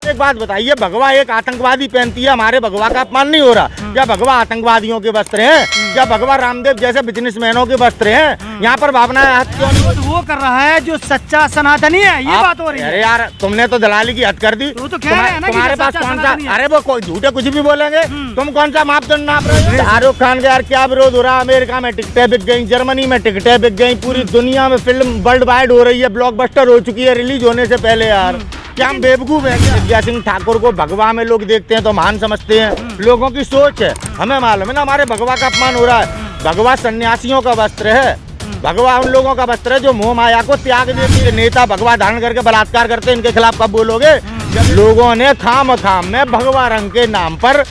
एक बात बताइए, भगवा एक आतंकवादी पहनती है, हमारे भगवा का अपमान नहीं हो रहा क्या? भगवा आतंकवादियों के वस्त्र हैं क्या? भगवा रामदेव जैसे बिजनेसमैनों के वस्त्र हैं? यहाँ पर भावनाएं क्यों नहीं? वो कर रहा है जो सच्चा सनातनी है, ये बात हो रही है। अरे यार, तुमने तो दलाली की हद कर दी। तो कह रहे हैं ना तुम्हारे कि पास सच्चा कौन सा? सनातनी है। अरे वो कोई झूठे कुछ भी बोलेंगे, तुम कौन सा मापदंड नाप रहे हो? शाहरुख खान का यार क्या विरोध हो रहा है? अमेरिका में टिकटें बिक गई, जर्मनी में टिकटें बिक गई, पूरी दुनिया में फिल्म वर्ल्ड वाइड हो रही है, ब्लॉकबस्टर हो चुकी है रिलीज होने से पहले। यार क्या हम बेवकूफ हैं? विद्या सिंह ठाकुर को भगवा में लोग देखते हैं तो महान समझते हैं, लोगों की सोच है। हमें मालूम है ना हमारे भगवा का अपमान हो रहा है। भगवा सन्यासियों का वस्त्र है, भगवा उन लोगों का वस्त्र है जो मोह माया को त्याग देती है। नेता भगवा धारण करके बलात्कार करते हैं, इनके खिलाफ कब बोलोगे? जब लोगों ने खाम में भगवा रंग के नाम पर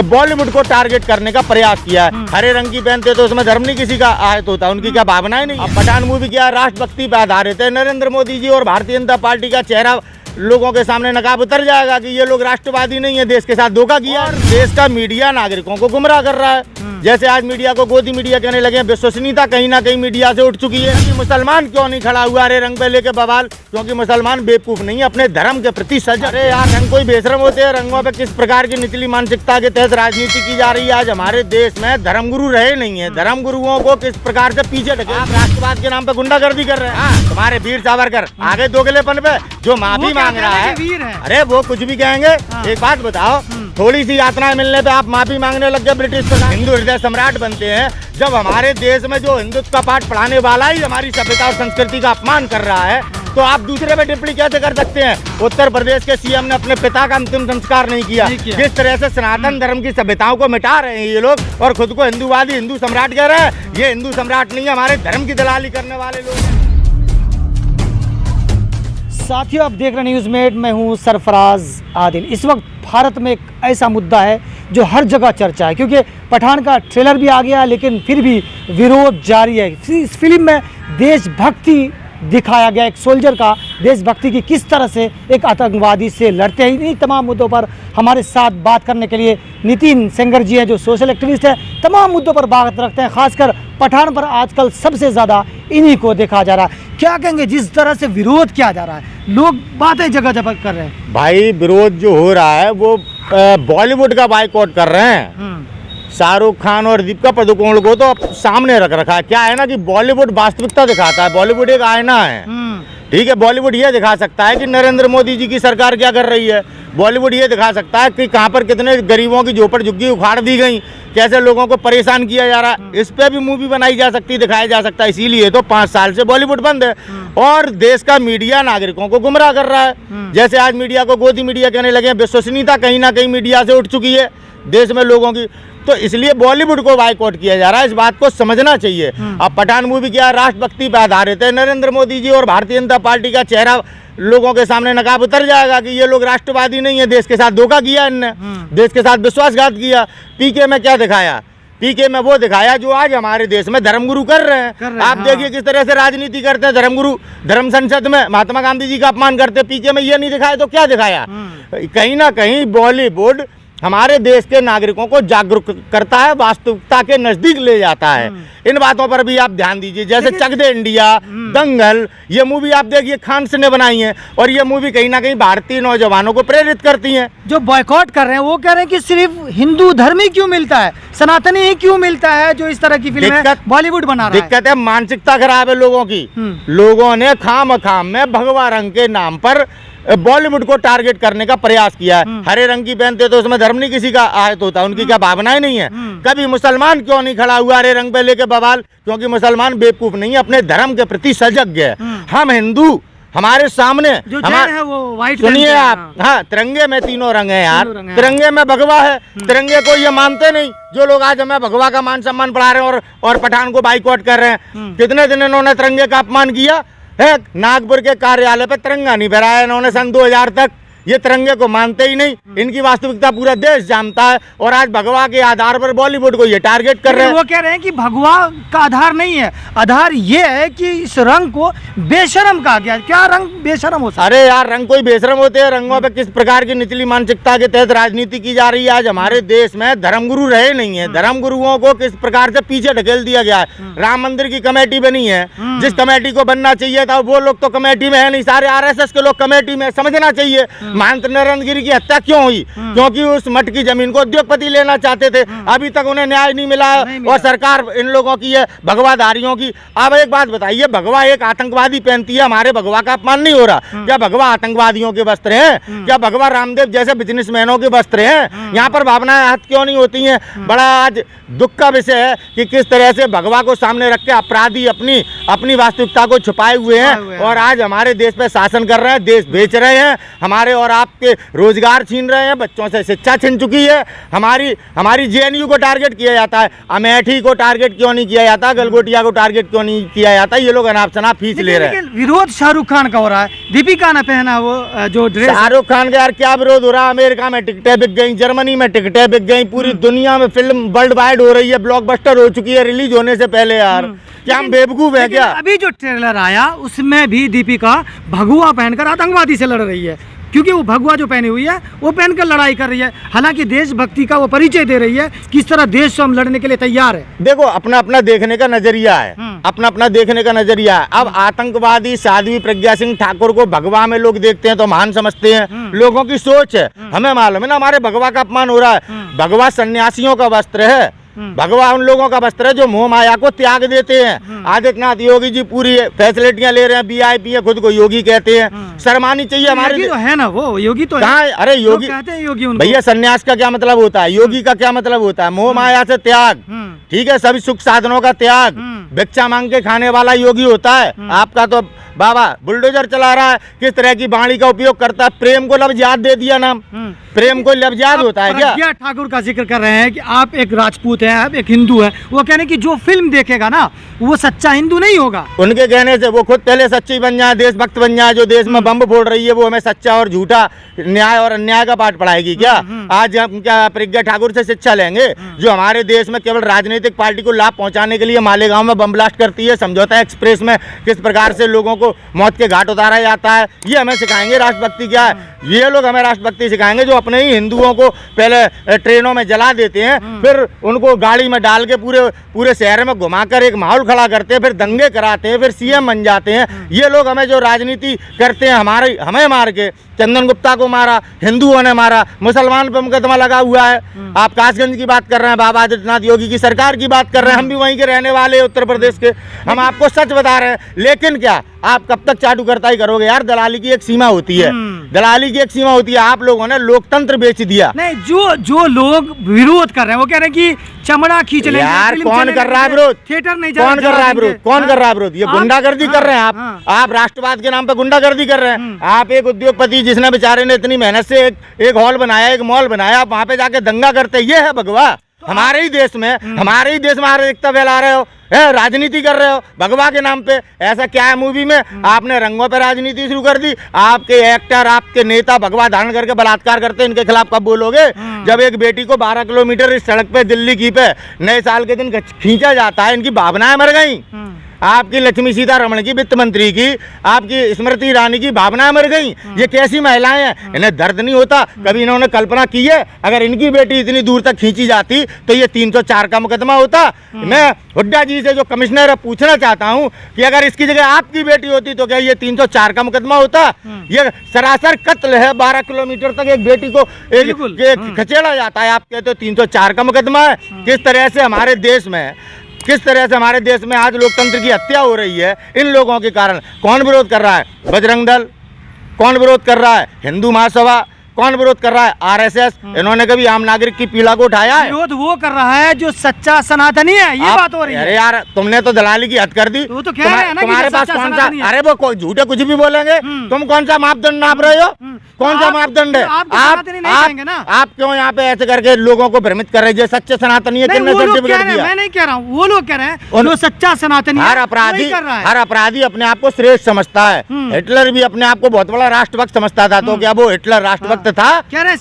बॉलीवुड को टारगेट करने का प्रयास किया है। हरे रंग की पहनते तो उसमें धर्म नहीं किसी का आहत होता, उनकी क्या भावनाएं नहीं? अब पठान मूवी क्या राष्ट्रभक्ति पे आधारित है। नरेंद्र मोदी जी और भारतीय जनता पार्टी का चेहरा लोगों के सामने नकाब उतर जाएगा कि ये लोग राष्ट्रवादी नहीं है, देश के साथ धोखा किया। और देश का मीडिया नागरिकों को गुमराह कर रहा है। जैसे आज मीडिया को गोदी मीडिया कहने लगे, विश्वसनीयता कहीं ना कहीं मीडिया से उठ चुकी है। कि मुसलमान क्यों नहीं खड़ा हुआ हरे रंग पे लेके बवाल? क्योंकि मुसलमान बेवकूफ नहीं है, अपने धर्म के प्रति सजग। अरे यार, रंग कोई बेशरम होते हैं? रंगों पे किस प्रकार की निचली मानसिकता के तहत राजनीति की जा रही है? आज हमारे देश में धर्मगुरु रहे नहीं है, धर्मगुरुओं को किस प्रकार से पीछे ढके राष्ट्रवाद के नाम पे गुंडागर्दी कर रहे हैं। तुम्हारे वीर सावरकर आगे दोगलेपन पे जो माफी मांग रहा है, अरे वो कुछ भी कहेंगे। एक बात बताओ, थोड़ी सी यातनाएं मिलने पे आप माफी मांगने लग गए ब्रिटिश पर। हिंदू हृदय सम्राट बनते हैं जब हमारे देश में जो हिंदुत्व का पाठ पढ़ाने वाला ही हमारी सभ्यता और संस्कृति का अपमान कर रहा है, तो आप दूसरे पे टिप्पणी कैसे कर सकते हैं? उत्तर प्रदेश के सीएम ने अपने पिता का अंतिम संस्कार नहीं किया। जिस तरह से सनातन धर्म की सभ्यताओं को मिटा रहे हैं ये लोग और खुद को हिंदूवादी हिंदू सम्राट कह रहे हैं, ये हिंदू सम्राट नहीं है, हमारे धर्म की दलाली करने वाले लोग हैं। साथियों, आप देख रहे न्यूज़ मेट, मैं हूं सरफराज आदिल। इस वक्त भारत में एक ऐसा मुद्दा है जो हर जगह चर्चा है, क्योंकि पठान का ट्रेलर भी आ गया, लेकिन फिर भी विरोध जारी है। इस फिल्म में देशभक्ति दिखाया गया, एक सोल्जर का देशभक्ति की किस तरह से एक आतंकवादी से लड़ते हैं। इन्हीं तमाम मुद्दों पर हमारे साथ बात करने के लिए नितिन सेंगर जी हैं, जो सोशल एक्टिविस्ट हैं, तमाम मुद्दों पर बात रखते हैं। खासकर पठान पर आजकल सबसे ज़्यादा इन्हीं को देखा जा रहा है। क्या कहेंगे जिस तरह से विरोध किया जा रहा है, लोग बातें जगह जगह कर रहे हैं? भाई, विरोध जो हो रहा है वो बॉलीवुड का बाइकआउट कर रहे हैं। शाहरुख खान और दीपिका पादुकोण को तो सामने रख रखा है। क्या है ना कि बॉलीवुड वास्तविकता दिखाता है, बॉलीवुड एक आईना है। ठीक है, बॉलीवुड ये दिखा सकता है कि नरेंद्र मोदी जी की सरकार क्या कर रही है। बॉलीवुड ये दिखा सकता है कि कहाँ पर कितने गरीबों की झोपड़ झुग्गी उखाड़ दी गई, कैसे लोगों को परेशान किया जा रहा है। इस पे भी मूवी बनाई जा सकती, दिखाया जा सकता है। इसीलिए तो 5 साल से बॉलीवुड बंद है और देश का मीडिया नागरिकों को गुमराह कर रहा है। जैसे आज मीडिया को गोदी मीडिया कहने लगे, विश्वसनीयता कहीं ना कहीं मीडिया से उठ चुकी है देश में लोगों की, तो इसलिए बॉलीवुड को बाइकआउट किया जा रहा है। इस बात को समझना चाहिए। अब पठान मूवी क्या राष्ट्रभक्ति पे आधारित है। नरेंद्र मोदी जी और भारतीय जनता पार्टी का चेहरा लोगों के सामने नकाब उतर जाएगा कि ये लोग राष्ट्रवादी नहीं है, देश के साथ धोखा किया इनने, देश के साथ विश्वासघात किया। पीके में क्या दिखाया? पीके में वो दिखाया जो आज हमारे देश में धर्मगुरु कर रहे हैं। आप देखिए किस तरह से राजनीति करते हैं धर्मगुरु। धर्म संसद में महात्मा गांधी जी का अपमान करते हैं, पीके में ये नहीं दिखाया तो क्या दिखाया? कहीं ना कहीं बॉलीवुड हमारे देश के नागरिकों को जागरूक करता है, वास्तविकता के नजदीक ले जाता है। इन बातों पर भी आप ध्यान दीजिए। जैसे चक दे इंडिया, दंगल, ये मूवी आप देखिए खान ने बनाई है और ये मूवी कहीं ना कहीं भारतीय नौजवानों को प्रेरित करती हैं। जो बॉयकॉट कर रहे हैं वो कह रहे हैं कि सिर्फ हिंदू धर्म ही क्यों मिलता है, सनातनी ही क्यों मिलता है जो इस तरह की फिल्में बॉलीवुड बना रहा है। दिक्कत है, मानसिकता खराब है लोगों की। लोगों ने खाम में भगवा रंग के नाम पर बॉलीवुड को टारगेट करने का प्रयास किया है। हरे रंग की पहनते तो उसमें धर्म नहीं किसी का आहत होता, उनकी क्या भावनाएं नहीं है? कभी मुसलमान क्यों नहीं खड़ा हुआ हरे रंग पे लेके बवाल? क्योंकि मुसलमान बेवकूफ नहीं है, अपने धर्म के प्रति सजग है। हम हिंदू, हमारे सामने है वो वाइट। सुनिए आप, हाँ, तिरंगे में 3 रंग है यार। तिरंगे में भगवा है, तिरंगे को ये मानते नहीं। जो लोग आज हमें भगवा का मान सम्मान बढ़ा रहे हैं और पठान को बाइकआउट कर रहे हैं, कितने दिन इन्होंने तिरंगे का अपमान किया है। नागपुर के कार्यालय पे तिरंगा नहीं फहराया इन्होंने सन 2000 तक। ये तिरंगे को मानते ही नहीं। इनकी वास्तविकता पूरा देश जानता है और आज भगवा के आधार पर बॉलीवुड को ये टारगेट कर रहे हैं। वो कह रहे हैं कि भगवा का आधार नहीं है, आधार ये है कि इस रंग को बेशरम कहा गया। क्या रंग बेशरम हो सकता है? अरे यार, रंग कोई बेशरम होते हैं? रंगों पे किस प्रकार की निचली मानसिकता के तहत राजनीति की जा रही है। आज हमारे देश में धर्मगुरु रहे नहीं है, धर्मगुरुओं को किस प्रकार से पीछे ढकेल दिया गया है। राम मंदिर की कमेटी बनी है, जिस कमेटी को बनना चाहिए था वो लोग तो कमेटी में है नहीं, सारे RSS के लोग कमेटी में। समझना चाहिए महंत नरेंद्र गिरी की हत्या क्यों हुई? क्योंकि उस मठ की जमीन को उद्योगपति लेना चाहते थे। अभी तक उन्हें न्याय नहीं मिला और सरकार इन लोगों की है भगवाधारियों की। अब एक बात बताइए, भगवा एक आतंकवादी पहनती है, हमारे भगवा का अपमान नहीं हो रहा क्या? भगवा आतंकवादियों के वस्त्र हैं क्या? भगवा रामदेव जैसे बिजनेसमैनों के वस्त्र हैं? यहाँ पर भावनाएं हत क्यों नहीं होती हैं? बड़ा आज दुख का विषय है कि किस तरह से भगवा को सामने रख के अपराधी अपनी वास्तविकता को छुपाए हुए हैं और आज हमारे देश पे शासन कर रहे हैं, देश बेच रहे हैं, हमारे और आपके रोजगार छीन रहे हैं, बच्चों से शिक्षा छिन चुकी है। हमारी जेएनयू को टारगेट किया जाता है, अमेठी को टारगेट क्यों नहीं किया जाता? गलगोटिया को टारगेट क्यों नहीं किया जाता? ये लोग अनाप शनाप फीस ले रहे हैं। विरोध शाहरुख खान का हो रहा है, दीपिका ने पहना वो जो ड्रेस। शाहरुख खान का यार क्या विरोध हो रहा है? अमेरिका में टिकटें बिक गई, जर्मनी में टिकटें बिक गई, पूरी दुनिया में फिल्म वर्ल्ड वाइड हो रही है, ब्लॉकबस्टर हो चुकी है रिलीज होने से पहले। यार क्या हम बेवकूफ है क्या? अभी जो ट्रेलर आया उसमें भी दीपिका भगवा पहनकर आतंकवादी से लड़ रही है, क्योंकि वो भगवा जो पहनी हुई है वो पहनकर लड़ाई कर रही है। हालांकि देशभक्ति का वो परिचय दे रही है, किस तरह देश से हम लड़ने के लिए तैयार है। देखो अपना अपना देखने का नजरिया है, अपना अपना देखने का नजरिया है। अब आतंकवादी साध्वी प्रज्ञा सिंह ठाकुर को भगवा में लोग देखते हैं तो महान समझते हैं, लोगों की सोच है। हमें मालूम है ना हमारे भगवा का अपमान हो रहा है। भगवा सन्यासियों का वस्त्र है, भगवा उन लोगों का वस्त्र है जो मोह माया को त्याग देते हैं। आदित्यनाथ योगी जी पूरी फैसिलिटियां ले रहे हैं, VIP है, खुद को योगी कहते हैं। शर्मानी चाहिए हमारे तो है ना, वो योगी तो कहाँ है? अरे योगी कहते हैं योगी उनको। भैया सन्यास का क्या मतलब होता है? योगी का क्या मतलब होता है? मोह माया से त्याग, ठीक है, सभी सुख साधनों का त्याग। भिक्षा मांग के खाने वाला योगी होता है। आपका तो बाबा बुलडोजर चला रहा है, किस तरह की वाणी का उपयोग करता है। प्रेम को लफ्ज याद दे दिया नाम, प्रेम को लफ्ज याद होता है क्या? प्रज्ञा ठाकुर का जिक्र कर रहे हैं कि आप एक राजपूत हैं, आप एक हिंदू हैं। वो कहने की जो फिल्म देखेगा ना वो सच्चा हिंदू नहीं होगा। उनके कहने से वो खुद पहले सच्ची बन जाए, देशभक्त बन जाए। जो देश में बम फोड़ रही है वो हमें सच्चा और झूठा, न्याय और अन्याय का पाठ पढ़ाएगी क्या? आज हम क्या प्रज्ञा ठाकुर से शिक्षा लेंगे जो हमारे देश में केवल राजनीतिक पार्टी को लाभ पहुंचाने के लिए मालेगांव में बम ब्लास्ट करती है, समझौता एक्सप्रेस में किस प्रकार से लोगों को मौत के घाट उतारा जाता है? ये हमें सिखाएंगे राष्ट्रभक्ति क्या है? ये लोग हमें राष्ट्रभक्ति सिखाएंगे जो अपने ही हिंदुओं को पहले ट्रेनों में जला देते हैं, फिर उनको गाड़ी में डाल के पूरे शहर में घुमाकर एक माहौल खड़ा करते हैं, फिर दंगे कराते हैं, फिर CM बन जाते हैं। ये लोग हमें जो राजनीति करते हैं, हमें मार के चंदन गुप्ता को मारा, हिंदुओं ने मारा, मुसलमान पर मुकदमा लगा हुआ है। आप कासगंज की बात कर रहे हैं, बाबा आदित्यनाथ योगी की सरकार की बात कर रहे हैं। हम भी वहीं के रहने वाले उत्तर प्रदेश के, हम आपको सच बता रहे हैं। लेकिन क्या आप कब तक चाटुकर्ता ही करोगे यार? दलाली की एक सीमा होती है, दलाली की एक सीमा होती है। आप लोगों ने लोकतंत्र बेच दिया। नहीं, जो लोग विरोध कर रहे हैं वो कह रहे हैं कि चमड़ा खींच लेंगे यार। कौन कर रहा है विरोध? थिएटर नहीं कौन कर रहा है विरोध? कौन कर रहा है विरोध? ये गुंडागर्दी कर रहे हैं आप राष्ट्रवाद के नाम पे गुंडागर्दी कर रहे हैं। आप एक उद्योगपति जिसने बेचारे ने इतनी मेहनत से एक हॉल बनाया, एक मॉल बनाया, आप वहां पे जाके दंगा करते, ये है भगवा? हमारे ही देश में एकता फैला रहे हो, राजनीति कर रहे हो भगवा के नाम पे। ऐसा क्या है मूवी में? आपने रंगों पे राजनीति शुरू कर दी। आपके एक्टर, आपके नेता भगवा धारण करके बलात्कार करते हैं, इनके खिलाफ कब बोलोगे? जब एक बेटी को 12 किलोमीटर इस सड़क पे दिल्ली की पे नए साल के दिन खींचा जाता है, इनकी भावनाएं मर गई। आपकी लक्ष्मी सीतारमण की, वित्त मंत्री की, आपकी स्मृति ईरानी की भावनाएं मर गई। ये कैसी महिलाएं हैं? इन्हें दर्द नहीं होता? कभी इन्होंने कल्पना की है अगर इनकी बेटी इतनी दूर तक खींची जाती तो ये 304 का मुकदमा होता? मैं हुड्डा जी से जो कमिश्नर है पूछना चाहता हूं कि अगर इसकी जगह आपकी बेटी होती तो क्या ये 304 का मुकदमा होता? ये सरासर कत्ल है। 12 किलोमीटर तक एक बेटी को खचेड़ा जाता है, आप कहते हो 304 का मुकदमा है। किस तरह से हमारे देश में आज लोकतंत्र की हत्या हो रही है इन लोगों के कारण। कौन विरोध कर रहा है? बजरंग दल। कौन विरोध कर रहा है? हिंदू महासभा। कौन विरोध कर रहा है? RSS। इन्होंने कभी आम नागरिक की पीड़ा को उठाया है? विरोध वो कर रहा है जो सच्चा सनातनी है, ये बात हो रही है। अरे यार तुमने तो दलाली की हद कर दी। तो कह रहे हैं ना तुम्हारे पास कौन सा? अरे वो झूठे कुछ भी बोलेंगे। तुम कौन सा मापदंड नाप रहे हो? कौन सा मापदंड है? आप क्यों यहाँ पे ऐसे करके लोगों को भ्रमित कर रहे हैं? सच्चे सनातनी है, किसने सर्टिफिकेट दिया? मैं नहीं कह रहा हूँ, वो लोग कह रहे हैं जो सच्चा सनातनी है। हर अपराधी अपने आप को श्रेष्ठ समझता है। हिटलर भी अपने आप को बहुत बड़ा राष्ट्रभक्त समझता था, तो क्या वो हिटलर राष्ट्रभक्त था? कह रहे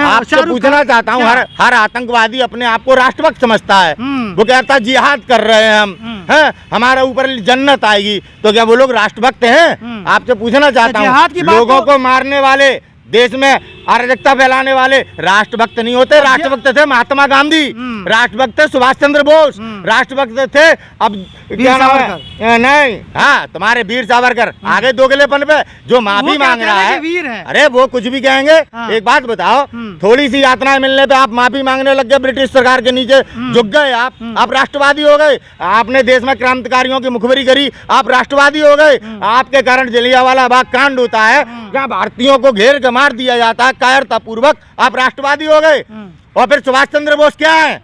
आपसे पूछना चाहता हूँ, हर आतंकवादी अपने आप को राष्ट्रभक्त समझता है। वो कहता है जिहाद कर रहे हैं हम, हैं हमारे ऊपर जन्नत आएगी, तो क्या वो लोग राष्ट्रभक्त हैं? आपसे पूछना चाहता हूँ, लोगों को मारने वाले, देश में अराजकता फैलाने वाले राष्ट्रभक्त नहीं होते। राष्ट्रभक्त थे महात्मा गांधी, राष्ट्रभक्त थे सुभाष चंद्र बोस, राष्ट्रभक्त थे अब क्या नाम है, नहीं, हाँ, तुम्हारे वीर सावरकर। आगे दोगलेपन पे जो माफी मांग रहा है, वीर है। अरे वो कुछ भी कहेंगे। हाँ। एक बात बताओ, थोड़ी सी यातनाएं मिलने पे आप माफी मांगने लग गए, ब्रिटिश सरकार के नीचे झुक गए आप राष्ट्रवादी हो गए। आपने देश में क्रांतिकारियों की मुखबरी करी, आप राष्ट्रवादी हो गए। आपके कारण जलियांवाला बाग कांड होता है, जहाँ भारतीयों को घेर के मार दिया जाता है कायरता पूर्वक, आप राष्ट्रवादी हो गए। और फिर सुभाष चंद्र बोस क्या है,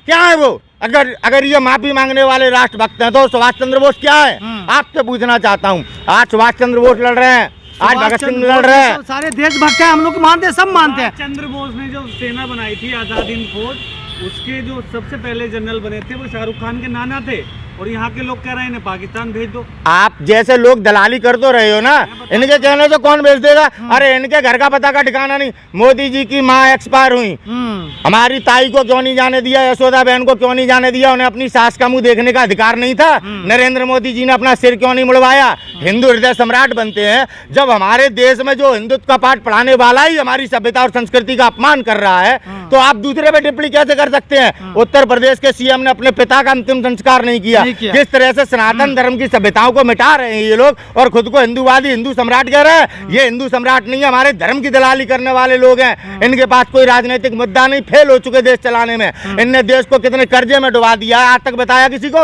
क्या है वो? अगर ये माफी मांगने वाले राष्ट्रभक्त हैं तो सुभाष चंद्र बोस क्या है? आपसे पूछना चाहता हूँ। आज सुभाष चंद्र बोस लड़ रहे हैं, आज भगत सिंह लड़ रहे हैं, सारे देशभक्त हैं, हम लोग मानते हैं, सब मानते हैं। चंद्र बोस ने जो सेना बनाई थी आजाद हिंद फौज, उसके जो सबसे पहले जनरल बने थे वो शाहरुख खान के नाना थे, और यहाँ के लोग कह रहे हैं इन्हें पाकिस्तान भेज दो। आप जैसे लोग दलाली कर तो रहे हो ना, इनके कहने से कौन भेज देगा? अरे इनके घर का पता का ठिकाना नहीं। मोदी जी की माँ एक्सपायर हुई, हमारी ताई को क्यों नहीं जाने दिया, यशोदा बहन को क्यों नहीं जाने दिया? उन्हें अपनी सास का मुंह देखने का अधिकार नहीं था? नरेंद्र मोदी जी ने अपना सिर क्यों नहीं मुड़वाया? हिंदू हृदय सम्राट बनते हैं जब हमारे देश में जो हिंदुत्व का पाठ पढ़ाने वाला ही हमारी सभ्यता और संस्कृति का अपमान कर रहा है, तो आप दूसरे पे टिप्पणी कैसे कर सकते हैं? उत्तर प्रदेश के सीएम ने अपने पिता का अंतिम संस्कार नहीं किया। किस तरह से सनातन धर्म की सभ्यताओं को मिटा रहे हैं ये लोग, और खुद को हिंदूवादी, हिंदू सम्राट कह रहे हैं। ये हिंदू सम्राट नहीं है, हमारे धर्म की दलाली करने वाले लोग हैं। इनके पास कोई राजनीतिक मुद्दा नहीं, फेल हो चुके देश चलाने में। इनने देश को कितने कर्जे में डुबा दिया है, आज तक बताया किसी को?